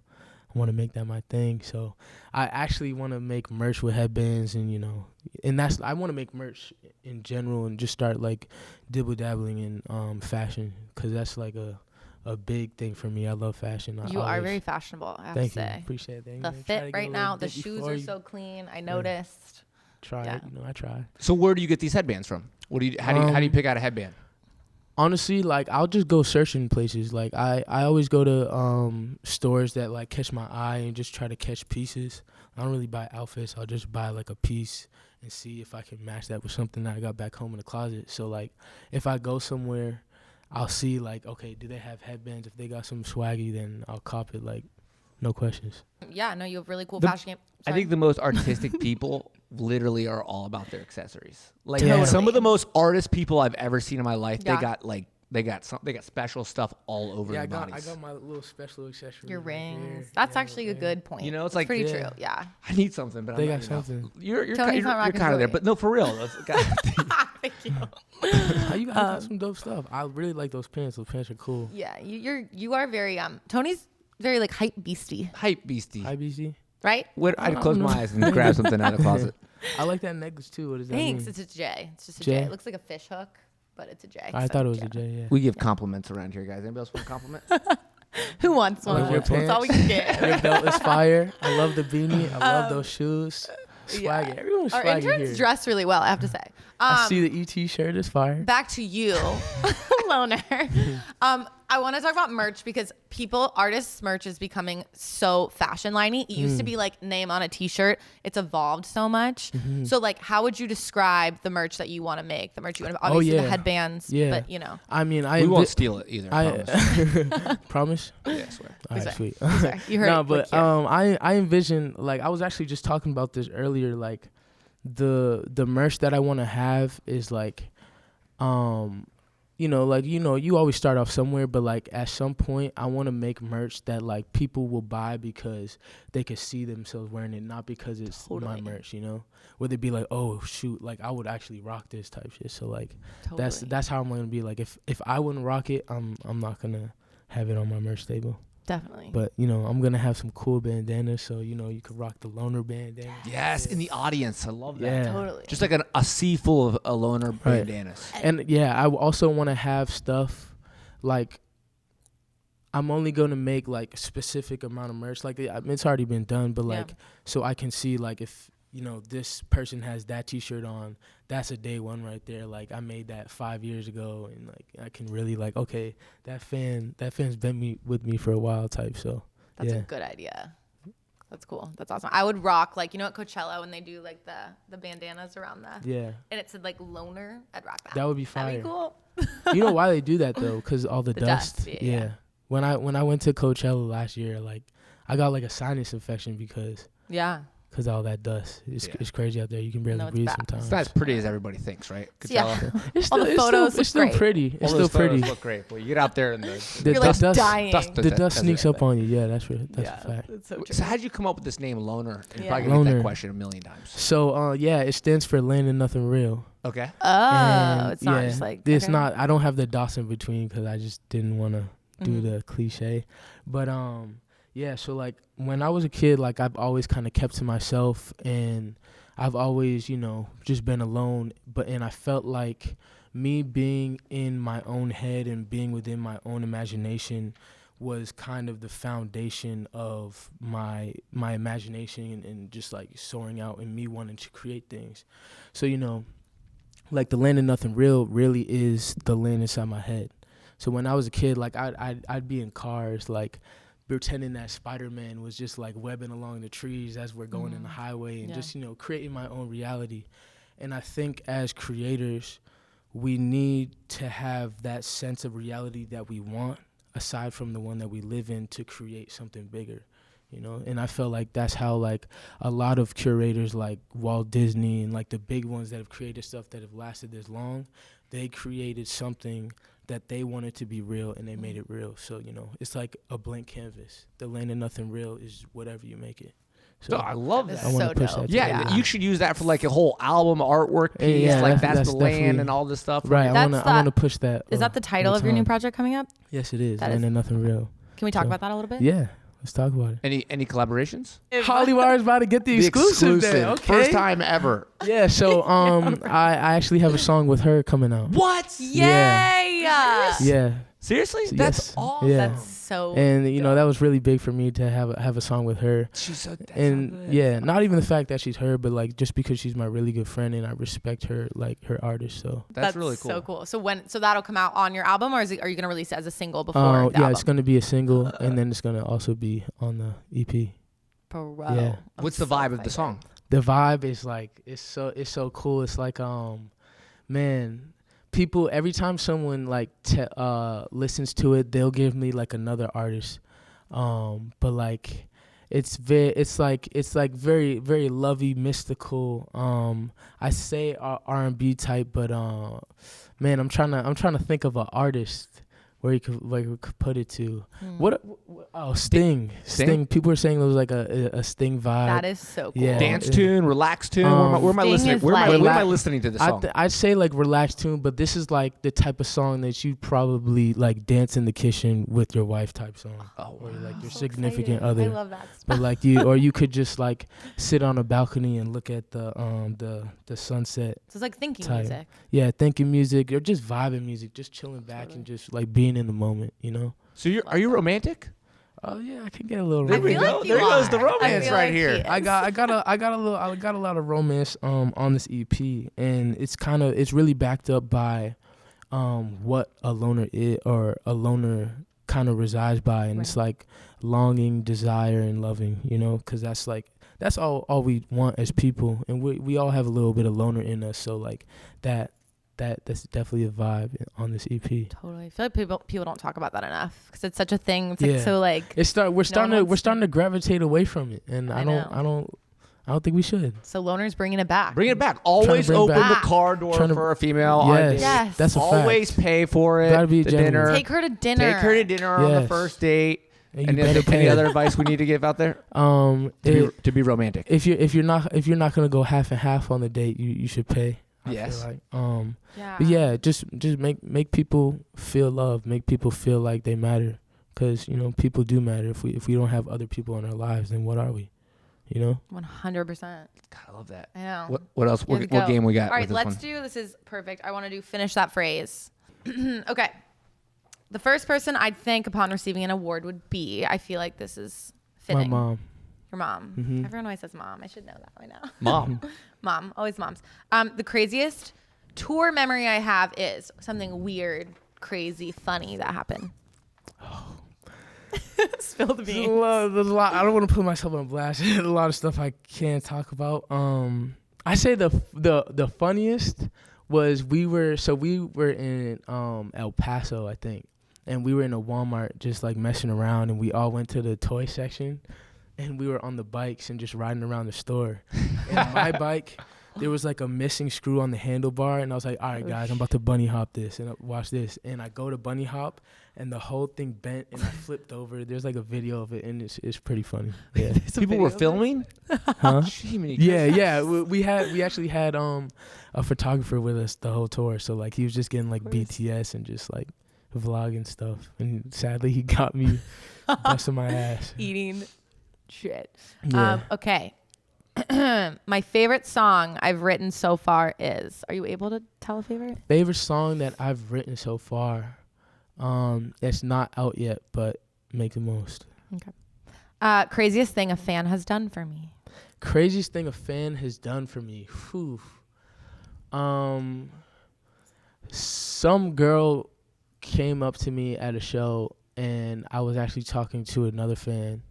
[SPEAKER 5] I want to make that my thing. So I actually want to make merch with headbands, and I want to make merch in general, and just start like dibble dabbling in fashion, because that's like a big thing for me. I love fashion.
[SPEAKER 3] You are very fashionable, I have
[SPEAKER 5] Thank
[SPEAKER 3] to
[SPEAKER 5] you.
[SPEAKER 3] say.
[SPEAKER 5] Appreciate that.
[SPEAKER 3] The
[SPEAKER 5] Try to
[SPEAKER 3] fit
[SPEAKER 5] get
[SPEAKER 3] right
[SPEAKER 5] a
[SPEAKER 3] now,
[SPEAKER 5] little
[SPEAKER 3] the
[SPEAKER 5] dip
[SPEAKER 3] shoes
[SPEAKER 5] before
[SPEAKER 3] are
[SPEAKER 5] you
[SPEAKER 3] so clean. I noticed.
[SPEAKER 5] try
[SPEAKER 3] Yeah.
[SPEAKER 5] it. I try.
[SPEAKER 4] So where do you get these headbands from? How do you pick out a headband?
[SPEAKER 5] Honestly, like I'll just go searching places. Like I always go to stores that like catch my eye and just try to catch pieces. I don't really buy outfits. I'll just buy like a piece and see if I can match that with something that I got back home in the closet. So like if I go somewhere, I'll see like, okay, do they have headbands? If they got some swaggy, then I'll cop it, like no questions.
[SPEAKER 3] Yeah, no, you have really cool fashion game.
[SPEAKER 4] I think the most artistic people literally are all about their accessories. Like
[SPEAKER 5] Yeah.
[SPEAKER 4] some of the most artist people I've ever seen in my life,
[SPEAKER 3] Yeah.
[SPEAKER 4] they got like They got special stuff all over
[SPEAKER 5] Yeah,
[SPEAKER 4] their
[SPEAKER 5] I
[SPEAKER 4] bodies.
[SPEAKER 5] got my little special accessory.
[SPEAKER 3] Your
[SPEAKER 5] right
[SPEAKER 3] rings.
[SPEAKER 5] here.
[SPEAKER 3] That's
[SPEAKER 5] Yeah,
[SPEAKER 3] actually a
[SPEAKER 5] yeah.
[SPEAKER 3] good point.
[SPEAKER 4] You know, it's
[SPEAKER 3] That's
[SPEAKER 4] like-
[SPEAKER 3] pretty
[SPEAKER 5] Yeah.
[SPEAKER 3] true. Yeah.
[SPEAKER 4] I need something, but
[SPEAKER 5] They
[SPEAKER 4] I'm
[SPEAKER 5] got
[SPEAKER 4] not,
[SPEAKER 5] something.
[SPEAKER 4] You're
[SPEAKER 3] Tony's not
[SPEAKER 4] kind
[SPEAKER 3] rocking
[SPEAKER 4] of there,
[SPEAKER 3] jewelry.
[SPEAKER 4] but no, for real.
[SPEAKER 3] Thank you.
[SPEAKER 5] You guys got some dope stuff. I really like those pants. Those pants are cool.
[SPEAKER 3] Yeah, you are very Tony's very like hype beastie,
[SPEAKER 4] Hype beastie.
[SPEAKER 5] IBC.
[SPEAKER 3] right?
[SPEAKER 4] I'd close my eyes and grab something out of the closet.
[SPEAKER 5] I like that necklace too. What does that
[SPEAKER 3] Thanks.
[SPEAKER 5] mean?
[SPEAKER 3] It's a J. It's just a
[SPEAKER 5] J?
[SPEAKER 3] J. It looks like a fish hook, but it's a J.
[SPEAKER 5] I
[SPEAKER 3] so
[SPEAKER 5] thought it was a
[SPEAKER 3] Jana.
[SPEAKER 5] J. Yeah.
[SPEAKER 4] We give compliments around here, guys. Anybody else want a compliment?
[SPEAKER 3] Who wants one?
[SPEAKER 5] Love your
[SPEAKER 3] That's all we can get.
[SPEAKER 5] Your belt is fire. I love the beanie. I love those shoes. Swaggy. Everyone's
[SPEAKER 3] Our
[SPEAKER 5] swaggy
[SPEAKER 3] interns
[SPEAKER 5] here.
[SPEAKER 3] dress really well, I have to say.
[SPEAKER 5] I see the ET shirt is fire.
[SPEAKER 3] Back to you, Loner. I want to talk about merch because artists' merch is becoming so fashion liney. It used to be like name on a t-shirt. It's evolved so much. So like, how would you describe the merch that you want to make? The merch you want to, obviously the headbands,
[SPEAKER 5] Yeah.
[SPEAKER 3] but you know.
[SPEAKER 5] I mean,
[SPEAKER 4] We won't steal it either. I promise.
[SPEAKER 5] Promise?
[SPEAKER 4] Yeah, I swear.
[SPEAKER 5] All right,
[SPEAKER 3] Sorry.
[SPEAKER 5] sweet.
[SPEAKER 3] Sorry, you heard
[SPEAKER 5] No,
[SPEAKER 3] it.
[SPEAKER 5] but
[SPEAKER 3] like,
[SPEAKER 5] I envision, like, I was actually just talking about this earlier, like the merch that I want to have is like you always start off somewhere, but like at some point I want to make merch that like people will buy because they could see themselves wearing it, not because it's my merch, where they'd be like, oh shoot, like I would actually rock this type shit. So like that's how I'm gonna be. Like if I wouldn't rock it, I'm not gonna have it on my merch table.
[SPEAKER 3] Definitely.
[SPEAKER 5] But I'm gonna have some cool bandanas, so you could rock the lonr bandana.
[SPEAKER 4] Yes, in the audience. I love that.
[SPEAKER 5] Yeah.
[SPEAKER 3] Totally.
[SPEAKER 4] Just like a sea full of lonr
[SPEAKER 5] Right.
[SPEAKER 4] bandanas.
[SPEAKER 5] And yeah, I also want to have stuff like I'm only gonna make like a specific amount of merch. Like it's already been done, but like so I can see like if this person has that T-shirt on, that's a day one right there. Like I made that 5 years ago, and like I can really like, okay, that fan's been with me for a while type. So
[SPEAKER 3] That's a good idea. That's cool. That's awesome. I would rock like at Coachella when they do like the bandanas around and it said like loner. I'd rock that.
[SPEAKER 5] That would be fire.
[SPEAKER 3] That'd be cool.
[SPEAKER 5] You know why they do that though? Because all the dust.
[SPEAKER 3] Yeah.
[SPEAKER 5] When I went to Coachella last year, like I got like a sinus infection because of all that dust. It's crazy out there. You can barely breathe sometimes.
[SPEAKER 4] It's not as pretty as everybody thinks, right?
[SPEAKER 3] Yeah.
[SPEAKER 5] It's
[SPEAKER 3] All the photos
[SPEAKER 5] it's still
[SPEAKER 3] look great.
[SPEAKER 5] pretty. It's
[SPEAKER 4] All those
[SPEAKER 5] still pretty.
[SPEAKER 4] photos look great. Well, you get out there and
[SPEAKER 5] The
[SPEAKER 3] You're like
[SPEAKER 5] dust,
[SPEAKER 3] dying.
[SPEAKER 5] the dust sneaks up on you. Yeah, that's a fact.
[SPEAKER 3] That's so true.
[SPEAKER 4] So how'd you come up with this name, Loner? You're
[SPEAKER 3] Yeah.
[SPEAKER 4] probably gonna get that
[SPEAKER 5] Loner.
[SPEAKER 4] question a million times.
[SPEAKER 5] So it stands for land and nothing real.
[SPEAKER 4] Okay.
[SPEAKER 3] Oh,
[SPEAKER 5] And,
[SPEAKER 3] it's not just like
[SPEAKER 5] it's
[SPEAKER 3] okay.
[SPEAKER 5] not. I don't have the dots in between because I just didn't want to do the cliche. But so like when I was a kid, like I've always kind of kept to myself, and I've always just been alone. And I felt like me being in my own head and being within my own imagination was kind of the foundation of my imagination and just like soaring out and me wanting to create things. So like the land of nothing real really is the land inside my head. So when I was a kid, like I'd be in cars like pretending that Spider-Man was just like webbing along the trees as we're going in the highway and just creating my own reality. And I think as creators, we need to have that sense of reality that we want aside from the one that we live in to create something bigger. And I felt like that's how like a lot of curators like Walt Disney and like the big ones that have created stuff that have lasted this long, they created something that they wanted to be real and they made it real. So, it's like a blank canvas. The land of nothing real is whatever you make it. So
[SPEAKER 4] I love that.
[SPEAKER 5] I want
[SPEAKER 3] so
[SPEAKER 5] to push
[SPEAKER 3] dope.
[SPEAKER 5] that.
[SPEAKER 4] Yeah, you should use that for like a whole album artwork piece.
[SPEAKER 5] Yeah,
[SPEAKER 4] like
[SPEAKER 5] that's
[SPEAKER 4] that's the land
[SPEAKER 5] definitely-
[SPEAKER 4] and all this stuff.
[SPEAKER 5] Right, I
[SPEAKER 3] That's
[SPEAKER 5] want to push that.
[SPEAKER 3] Is that the title
[SPEAKER 5] all
[SPEAKER 3] of your new
[SPEAKER 5] time.
[SPEAKER 3] project coming up?
[SPEAKER 5] Yes, it is.
[SPEAKER 3] That
[SPEAKER 5] Land
[SPEAKER 3] is-
[SPEAKER 5] of nothing real.
[SPEAKER 3] Can we talk
[SPEAKER 5] So-
[SPEAKER 3] about that a little bit?
[SPEAKER 5] Yeah, let's talk about it.
[SPEAKER 4] Any collaborations?
[SPEAKER 5] Hollywire is about to get the exclusive. Then. Okay.
[SPEAKER 4] First time ever.
[SPEAKER 5] Yeah, so I actually have a song with her coming out.
[SPEAKER 4] What?
[SPEAKER 3] Yay!
[SPEAKER 5] Yeah.
[SPEAKER 4] Seriously?
[SPEAKER 5] Yes.
[SPEAKER 4] That's awesome.
[SPEAKER 5] Yeah.
[SPEAKER 3] That's so.
[SPEAKER 5] And that was really big for me to have a song with her.
[SPEAKER 4] She's so that's
[SPEAKER 5] And
[SPEAKER 4] so good.
[SPEAKER 5] yeah, not even the fact that she's her, but like just because she's my really good friend and I respect her, like her artist. So
[SPEAKER 4] That's really cool.
[SPEAKER 3] So cool. So that'll come out on your album, or are you gonna release it as a single before the
[SPEAKER 5] yeah,
[SPEAKER 3] album?
[SPEAKER 5] it's gonna be a single, and then it's gonna also be on the EP.
[SPEAKER 3] Bro,
[SPEAKER 5] Yeah.
[SPEAKER 3] I'm
[SPEAKER 4] What's the
[SPEAKER 3] so
[SPEAKER 4] vibe of the
[SPEAKER 3] excited.
[SPEAKER 4] song?
[SPEAKER 5] The vibe is like it's so cool. It's like man, people every time someone like listens to it, they'll give me like another artist. But like it's like very very lovey, mystical. I say R&B type, but man, I'm trying to think of an artist where you could put it to. Sting. People are saying it was like a Sting vibe.
[SPEAKER 3] That is so cool.
[SPEAKER 5] Yeah.
[SPEAKER 4] Dance tune, relax tune. Where am I
[SPEAKER 3] Sting
[SPEAKER 4] listening?
[SPEAKER 3] is
[SPEAKER 4] Where
[SPEAKER 3] like-
[SPEAKER 4] am I listening to this song?
[SPEAKER 5] I'd say like relaxed tune, but this is like the type of song that you probably like dance in the kitchen with your wife type song. Or like your
[SPEAKER 3] So
[SPEAKER 5] significant
[SPEAKER 3] exciting.
[SPEAKER 5] other.
[SPEAKER 3] I love that stuff.
[SPEAKER 5] But like you could just like sit on a balcony and look at the sunset.
[SPEAKER 3] So it's like thinking
[SPEAKER 5] type.
[SPEAKER 3] music.
[SPEAKER 5] Yeah, thinking music or just vibing music, just chilling back and just like being in the moment, you know.
[SPEAKER 4] So are you romantic?
[SPEAKER 5] Oh yeah, I can get a little.
[SPEAKER 4] There we
[SPEAKER 3] feel
[SPEAKER 4] go.
[SPEAKER 3] like
[SPEAKER 4] There
[SPEAKER 3] you
[SPEAKER 4] goes the
[SPEAKER 3] are. I
[SPEAKER 4] romance
[SPEAKER 3] feel
[SPEAKER 4] right
[SPEAKER 3] like
[SPEAKER 4] here.
[SPEAKER 3] he is.
[SPEAKER 5] I got a lot of romance on this EP, and it's really backed up by what a loner is, or a loner kind of resides by, and it's like longing, desire, and loving, you know, because that's all we want as people, and we all have a little bit of loner in us, so like that's definitely a vibe on this EP.
[SPEAKER 3] Totally. I feel like people don't talk about that enough because it's such a thing. It's like so like
[SPEAKER 5] we're starting to gravitate away from it, and I don't think we should.
[SPEAKER 3] so Loner's bringing it back.
[SPEAKER 4] Bring it back. Always
[SPEAKER 5] bring
[SPEAKER 4] open
[SPEAKER 3] back.
[SPEAKER 4] the car door
[SPEAKER 5] Trying to-
[SPEAKER 4] for a female on a date.
[SPEAKER 3] Yes.
[SPEAKER 5] That's a
[SPEAKER 4] Always
[SPEAKER 5] fact.
[SPEAKER 4] pay for it.
[SPEAKER 5] Gotta be a
[SPEAKER 4] the
[SPEAKER 5] gentleman.
[SPEAKER 4] dinner.
[SPEAKER 3] Take her to dinner.
[SPEAKER 4] Take her to dinner on the
[SPEAKER 5] Yes.
[SPEAKER 4] first date.
[SPEAKER 5] And
[SPEAKER 4] And
[SPEAKER 5] you
[SPEAKER 4] is
[SPEAKER 5] better
[SPEAKER 4] there any
[SPEAKER 5] pay.
[SPEAKER 4] other advice we need to give out there? To be romantic.
[SPEAKER 5] If you're not gonna go half and half on the date, you should pay. I
[SPEAKER 4] Yes.
[SPEAKER 5] feel like.
[SPEAKER 3] Yeah.
[SPEAKER 5] But yeah, just make people feel love, make people feel like they matter, because you know people do matter. If we don't have other people in our lives, then what are we? You know.
[SPEAKER 3] 100%.
[SPEAKER 4] God, I love that.
[SPEAKER 3] I know.
[SPEAKER 4] What else?
[SPEAKER 3] Here we
[SPEAKER 4] What
[SPEAKER 3] go.
[SPEAKER 4] game we got?
[SPEAKER 3] All right,
[SPEAKER 4] with this
[SPEAKER 3] let's
[SPEAKER 4] one?
[SPEAKER 3] do. This is perfect. I want to do finish that phrase. Okay. The first person I'd thank upon receiving an award would be. I feel like this is fitting.
[SPEAKER 5] My mom.
[SPEAKER 3] Your mom.
[SPEAKER 5] Mhm.
[SPEAKER 3] Everyone always says mom. I should know that by now.
[SPEAKER 4] Mom.
[SPEAKER 3] Mom. Always moms. The craziest tour memory I have is something weird, crazy, funny that happened. Spill the beans.
[SPEAKER 5] There's a lot. I don't want to put myself on blast. There's a lot of stuff I can't talk about. I say the funniest was we were in El Paso, I think, and we were in a Walmart just like messing around, and we all went to the toy section, and we were on the bikes and just riding around the store. And my bike, there was like a missing screw on the handlebar, and I was like, all right guys, I'm about to bunny hop this, and watch this. And I go to bunny hop, and the whole thing bent, and I flipped over. There's like a video of it, and it's pretty funny. Yeah.
[SPEAKER 4] People were filming.
[SPEAKER 5] Huh?
[SPEAKER 4] Jiminy
[SPEAKER 5] Yeah. We actually had a photographer with us the whole tour, so like he was just getting like BTS and just like vlogging stuff, and sadly he got me busting my ass.
[SPEAKER 3] Eating shit.
[SPEAKER 5] Yeah.
[SPEAKER 3] Okay. My favorite song I've written so far is. Are you able to tell a favorite?
[SPEAKER 5] Favorite song that I've written so far. It's not out yet, but make the most.
[SPEAKER 3] Okay. Craziest thing a fan has done for me.
[SPEAKER 5] Craziest thing a fan has done for me. Whew. Some girl came up to me at a show, and I was actually talking to another fan,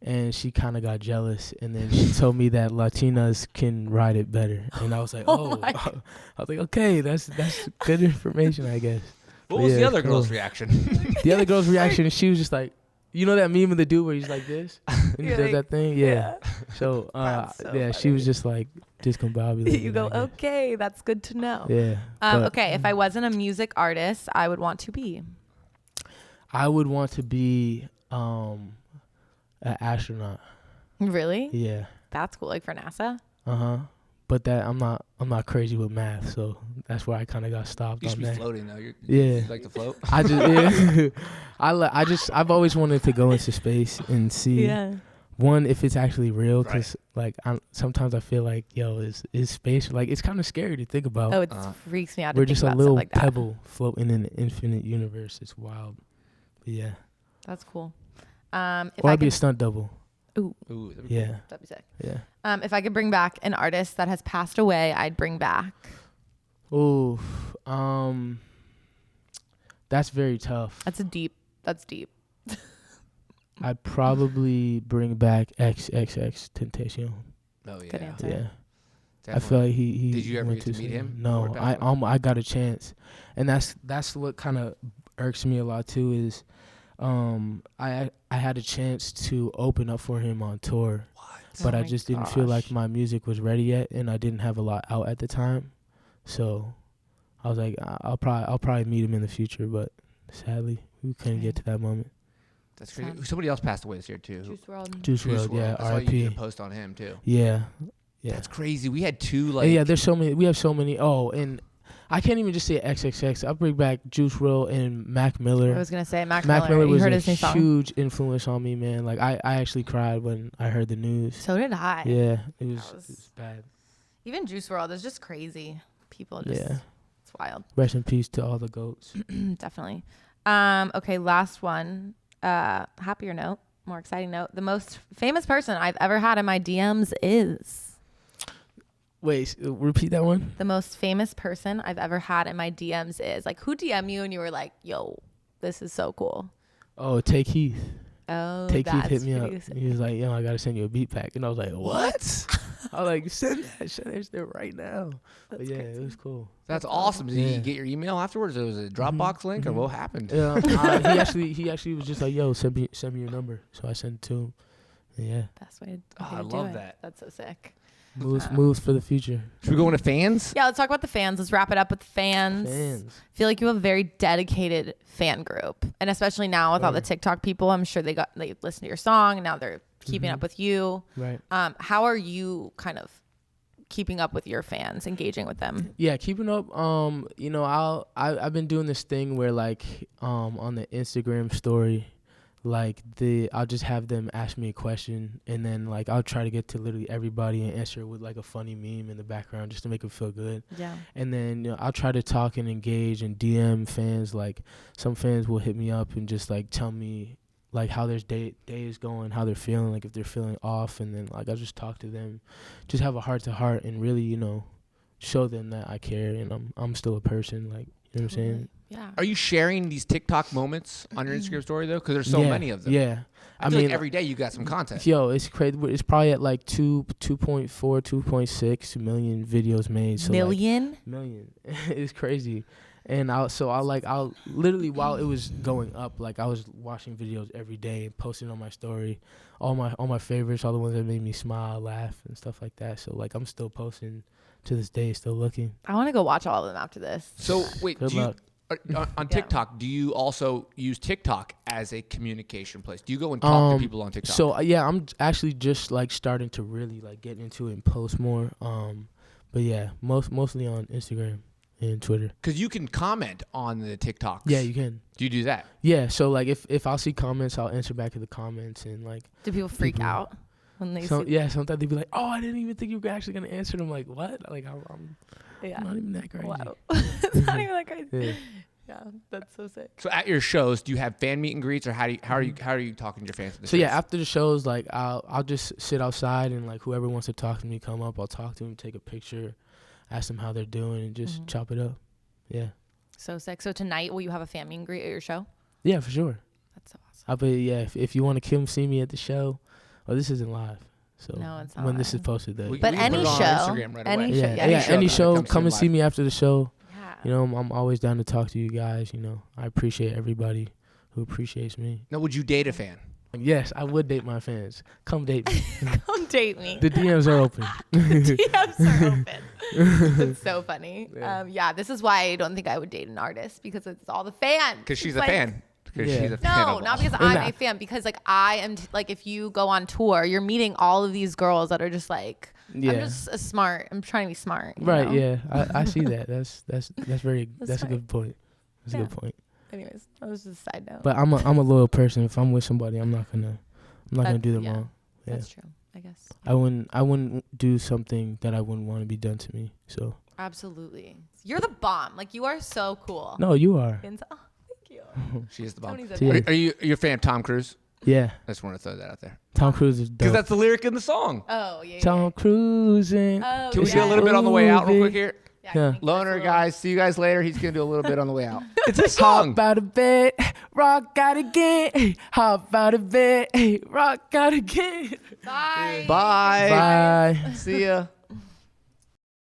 [SPEAKER 5] and she kind of got jealous, and then she told me that Latinas can ride it better, and I was like, oh, I was like, okay, that's good information, I guess.
[SPEAKER 4] What was
[SPEAKER 5] Yeah,
[SPEAKER 4] the other
[SPEAKER 5] cool.
[SPEAKER 4] girl's reaction?
[SPEAKER 5] The other girl's reaction, she was just like, you know that meme of the dude where he's like this, and he
[SPEAKER 3] You're
[SPEAKER 5] does
[SPEAKER 3] like,
[SPEAKER 5] that thing, yeah. So,
[SPEAKER 3] That's so
[SPEAKER 5] yeah, she was just like discombobulated.
[SPEAKER 3] You go,
[SPEAKER 5] I guess.
[SPEAKER 3] okay, that's good to know.
[SPEAKER 5] Yeah. but
[SPEAKER 3] Okay, if I wasn't a music artist, I would want to be.
[SPEAKER 5] I would want to be an astronaut.
[SPEAKER 3] Really?
[SPEAKER 5] Yeah.
[SPEAKER 3] That's cool. Like for NASA?
[SPEAKER 5] But that I'm not crazy with math, so that's where I kind of got stopped
[SPEAKER 4] You
[SPEAKER 5] on
[SPEAKER 4] should be
[SPEAKER 5] that.
[SPEAKER 4] floating though. You like to float?
[SPEAKER 5] I just I've always wanted to go into space and see one if it's actually real, because like sometimes I feel like is space, like it's kind of scary to think about.
[SPEAKER 3] Oh, it freaks me out. To
[SPEAKER 5] We're
[SPEAKER 3] think
[SPEAKER 5] just a
[SPEAKER 3] about
[SPEAKER 5] little
[SPEAKER 3] stuff like that.
[SPEAKER 5] pebble floating in an infinite universe. It's wild. But yeah.
[SPEAKER 3] That's cool. If
[SPEAKER 5] Or
[SPEAKER 3] I
[SPEAKER 5] I'd be a
[SPEAKER 3] could,
[SPEAKER 5] stunt double.
[SPEAKER 4] Ooh, that'd be
[SPEAKER 5] Yeah.
[SPEAKER 3] that'd be sick.
[SPEAKER 5] Yeah.
[SPEAKER 3] If I could bring back an artist that has passed away, I'd bring back.
[SPEAKER 5] Ooh. That's very tough.
[SPEAKER 3] That's deep.
[SPEAKER 5] I'd probably bring back XXX Temptation.
[SPEAKER 4] Oh yeah.
[SPEAKER 3] Good answer.
[SPEAKER 5] Yeah.
[SPEAKER 4] Definitely.
[SPEAKER 5] I feel like he
[SPEAKER 4] Did you ever
[SPEAKER 5] went
[SPEAKER 4] get to
[SPEAKER 5] too
[SPEAKER 4] meet
[SPEAKER 5] soon.
[SPEAKER 4] him?
[SPEAKER 5] No,
[SPEAKER 4] Or talk
[SPEAKER 5] I got a chance, and that's what kind of irks me a lot too. Is I had a chance to open up for him on tour. But I just didn't feel like my music was ready yet, and I didn't have a lot out at the time. So I was like, I'll probably meet him in the future, but sadly we couldn't get to that moment.
[SPEAKER 4] That's crazy. Somebody else passed away this year too.
[SPEAKER 5] Juice WRLD, yeah,
[SPEAKER 4] I saw you
[SPEAKER 5] R.I.P.
[SPEAKER 4] did a post on him too.
[SPEAKER 5] Yeah.
[SPEAKER 4] That's crazy. We had two
[SPEAKER 5] And there's so many. We have so many. Oh, and I can't even just say XXX. I'll bring back Juice WRLD and Mac Miller.
[SPEAKER 3] I was gonna say Mac
[SPEAKER 5] Miller
[SPEAKER 3] Miller.
[SPEAKER 5] was
[SPEAKER 3] You heard
[SPEAKER 5] a
[SPEAKER 3] his new song?
[SPEAKER 5] huge influence on me, man. Like I actually cried when I heard the news.
[SPEAKER 3] So did I.
[SPEAKER 5] Yeah, it was bad.
[SPEAKER 3] Even Juice WRLD is just crazy. People just, it's wild.
[SPEAKER 5] Rest in peace to all the goats.
[SPEAKER 3] Definitely. Okay, last one. Happier note, more exciting note. The most famous person I've ever had in my DMs is.
[SPEAKER 5] Wait, repeat that one.
[SPEAKER 3] The most famous person I've ever had in my DMs is, like, who DM you and you were like, yo, this is so cool?
[SPEAKER 5] Oh, Take Heath.
[SPEAKER 3] Oh,
[SPEAKER 5] Take Heath hit me up.
[SPEAKER 3] pretty sick.
[SPEAKER 5] He was like, yo, I got to send you a beat pack. And I was like, what? I was like, send that shit right now. But yeah,
[SPEAKER 3] crazy.
[SPEAKER 5] it was cool.
[SPEAKER 4] That's awesome. Did you get your email afterwards? It was a Dropbox link, or what happened?
[SPEAKER 5] He actually was just like, yo, send me your number. So I sent it to him. And yeah.
[SPEAKER 3] Best way
[SPEAKER 4] I
[SPEAKER 3] to do
[SPEAKER 4] love
[SPEAKER 3] it.
[SPEAKER 4] that.
[SPEAKER 3] That's so sick.
[SPEAKER 5] Moves for the future.
[SPEAKER 4] Should we go into fans?
[SPEAKER 3] Yeah, let's talk about the fans. Let's wrap it up with fans. I feel like you have a very dedicated fan group, and especially now with all the TikTok people, I'm sure they listened to your song and now they're keeping up with you.
[SPEAKER 5] Right.
[SPEAKER 3] How are you kind of keeping up with your fans, engaging with them?
[SPEAKER 5] Yeah, keeping up. I've been doing this thing where like on the Instagram story, like I'll just have them ask me a question, and then like I'll try to get to literally everybody and answer with like a funny meme in the background just to make them feel good.
[SPEAKER 3] Yeah.
[SPEAKER 5] And then I'll try to talk and engage and DM fans. Like some fans will hit me up and just like tell me like how their day is going, how they're feeling, like if they're feeling off, and then like I'll just talk to them, just have a heart to heart and really show them that I care and I'm still a person. Like, you know what I'm saying?
[SPEAKER 3] Yeah.
[SPEAKER 1] Are you sharing these TikTok moments on your Instagram story though? Because there's so many of them.
[SPEAKER 5] Yeah.
[SPEAKER 1] I feel like every day you got some content.
[SPEAKER 5] Yo, it's crazy. It's probably at like 2.4, 2.6 million videos made. So
[SPEAKER 3] million?
[SPEAKER 5] Like, million. It's crazy. And I'll literally while it was going up, like I was watching videos every day and posting on my story, all my favorites, all the ones that made me smile, laugh, and stuff like that. So like I'm still posting to this day, still looking.
[SPEAKER 3] I want to go watch all of them after this.
[SPEAKER 1] So wait,
[SPEAKER 5] Good luck.
[SPEAKER 1] On TikTok, do you also use TikTok as a communication place? Do you go and talk to people on TikTok?
[SPEAKER 5] So yeah, I'm actually just like starting to really like get into it and post more. But yeah, mostly on Instagram and Twitter.
[SPEAKER 1] Because you can comment on the TikToks.
[SPEAKER 5] Yeah, you can.
[SPEAKER 1] Do you do that?
[SPEAKER 5] Yeah, so like if I'll see comments, I'll answer back to the comments and like.
[SPEAKER 3] Do people freak out when they see?
[SPEAKER 5] Yeah, sometimes they'd be like, "Oh, I didn't even think you were actually gonna answer them." Like, what? Like I'm not even that crazy.
[SPEAKER 3] Wow. It's not even that crazy. Yeah, that's so sick.
[SPEAKER 1] So at your shows, do you have fan meet and greets, or how are you talking to your fans? At the
[SPEAKER 5] So
[SPEAKER 1] shows?
[SPEAKER 5] yeah, after the shows, like I'll just sit outside and like whoever wants to talk to me, come up. I'll talk to them, take a picture, ask them how they're doing, and just chop it up. Yeah.
[SPEAKER 3] So sick. So tonight, will you have a fan meet and greet at your show?
[SPEAKER 5] Yeah, for sure.
[SPEAKER 3] That's so awesome.
[SPEAKER 5] If you want to come see me at the show, this isn't live. So
[SPEAKER 3] No, it's not
[SPEAKER 5] when this is
[SPEAKER 3] live.
[SPEAKER 5] posted, though.
[SPEAKER 3] But any
[SPEAKER 1] put it on
[SPEAKER 3] show,
[SPEAKER 1] Instagram right
[SPEAKER 3] any
[SPEAKER 1] away.
[SPEAKER 3] show,
[SPEAKER 5] any show,
[SPEAKER 1] come
[SPEAKER 5] come and see
[SPEAKER 1] live.
[SPEAKER 5] me after the show.
[SPEAKER 3] Yeah.
[SPEAKER 5] I'm always down to talk to you guys. I appreciate everybody who appreciates me.
[SPEAKER 1] Now, would you date a fan?
[SPEAKER 5] Yes, I would date my fans. Come date me.
[SPEAKER 3] Come date me.
[SPEAKER 5] The DMs are open.
[SPEAKER 3] DMs are open. It's so funny. Yeah, this is why I don't think I would date an artist, because it's all the fans.
[SPEAKER 1] Because she's
[SPEAKER 3] It's
[SPEAKER 1] a
[SPEAKER 3] like,
[SPEAKER 1] fan. Because
[SPEAKER 5] Yeah.
[SPEAKER 1] she's a fan.
[SPEAKER 3] No,
[SPEAKER 1] of
[SPEAKER 3] not
[SPEAKER 1] all.
[SPEAKER 3] because I'm a fan. Because like I am, like if you go on tour, you're meeting all of these girls that are just like,
[SPEAKER 5] Yeah.
[SPEAKER 3] I'm just smart. I'm trying to be smart. you
[SPEAKER 5] Right?
[SPEAKER 3] know?
[SPEAKER 5] Yeah, I see that. That's very that's a
[SPEAKER 3] right.
[SPEAKER 5] good point. That's
[SPEAKER 3] Yeah.
[SPEAKER 5] a good point.
[SPEAKER 3] Anyways, that was just a side note.
[SPEAKER 5] But I'm a loyal person. If I'm with somebody, I'm not gonna do them wrong. Yeah.
[SPEAKER 3] That's true. I guess.
[SPEAKER 5] I wouldn't do something that I wouldn't want to be done to me. So
[SPEAKER 3] Absolutely. You're the bomb. Like you are so cool.
[SPEAKER 5] no, you are.
[SPEAKER 3] And oh, thank you.
[SPEAKER 1] She is the bomb.
[SPEAKER 3] Tony's a
[SPEAKER 5] Yeah.
[SPEAKER 1] Are you a fan of Tom Cruise?
[SPEAKER 5] Yeah,
[SPEAKER 1] I just want to throw that out there.
[SPEAKER 5] Tom Cruise is
[SPEAKER 1] Because
[SPEAKER 5] dope.
[SPEAKER 1] that's the lyric in the song.
[SPEAKER 3] Oh yeah.
[SPEAKER 5] Tom Cruising.
[SPEAKER 3] Oh,
[SPEAKER 1] Can we do a little bit on the way out real quick here?
[SPEAKER 5] Yeah.
[SPEAKER 1] Loner, guys. See you guys later. He's going to do a little bit on the way out. It's a
[SPEAKER 5] Hop
[SPEAKER 1] song.
[SPEAKER 5] out of bed, rock out again. Hop out of bed, rock out again.
[SPEAKER 3] Bye.
[SPEAKER 1] Bye.
[SPEAKER 5] Bye.
[SPEAKER 1] See ya.